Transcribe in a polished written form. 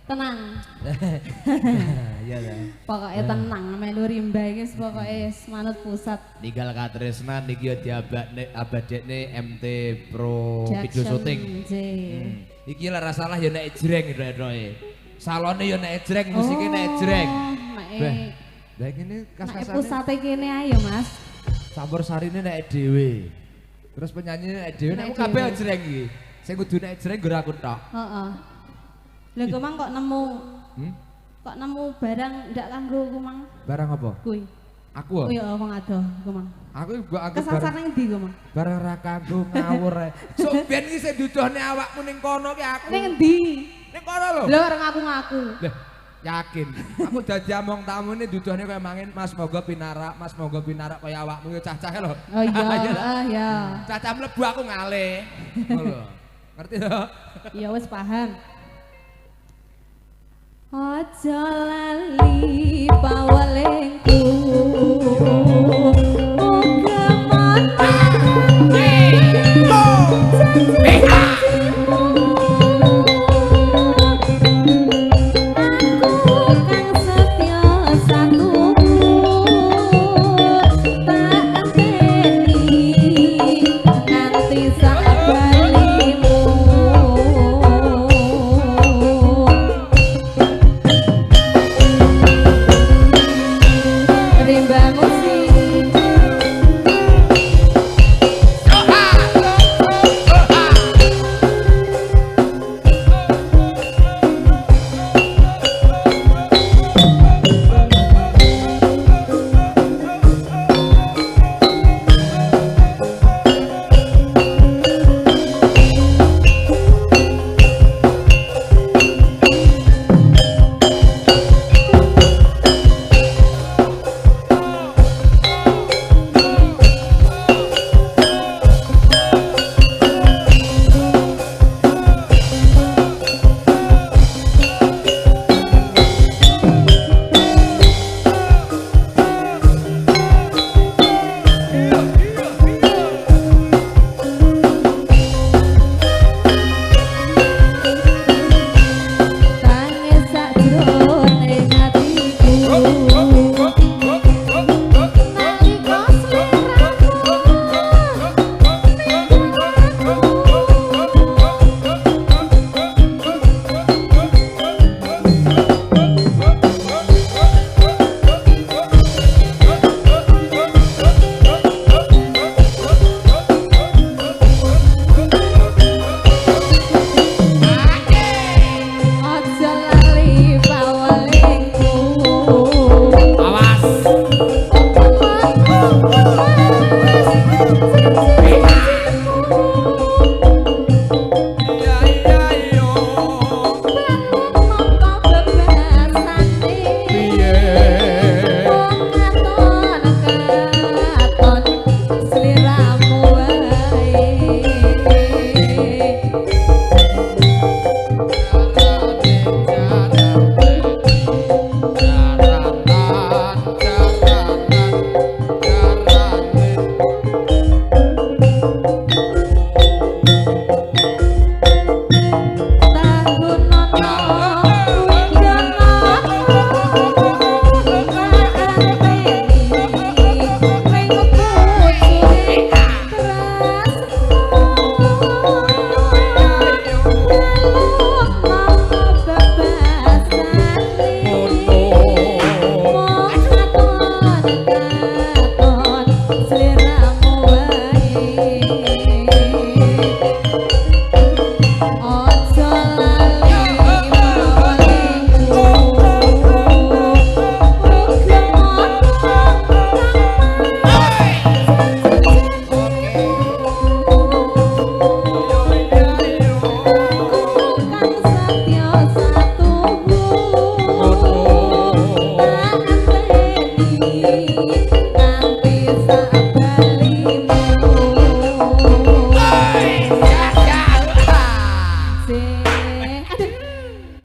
Tenang. Iya lah. Pokoknya tenang melu rimba iki pokoke manut pusat. Ninggal katresnan niki yo diabadekne MT Pro Video Shooting. Iki lara salah yo nek jreng roe. Salone yo nek jreng, musike nek jreng. Lah kene kas-kasane. Pusate kene ayo, Mas. Campur sarine nek dhewe. Terus penyanyine nek dhewe nek kabeh jreng iki. Sing kudu nek jreng nggo aku tok. Heeh. Lha Kumang kok nemu kok nemu barang ndak kanggo Kumang? Barang apa? Kuwi. Aku. Kuwi wong adoh Kumang. Aku mbok aku kesasar nang ndi Kumang? Barang ra kanggo ngawur ae. Sok ben iki sing dudohne awakmu ning kono ki aku. Ning endi? Ning kono lho. Lho areng ngaku-ngaku. Lah yakin. Aku dadi among tamune dudohne kaya mangin Mas Moga pinarak, Mas Moga pinarak kaya awakmu yo cah-cahe lho. Oh iya, ya. Cah-cah mlebu aku ngalih. Ngono. Ngerti lho? Iya wis paham. Aja lali pawalengku muga manane nganti saat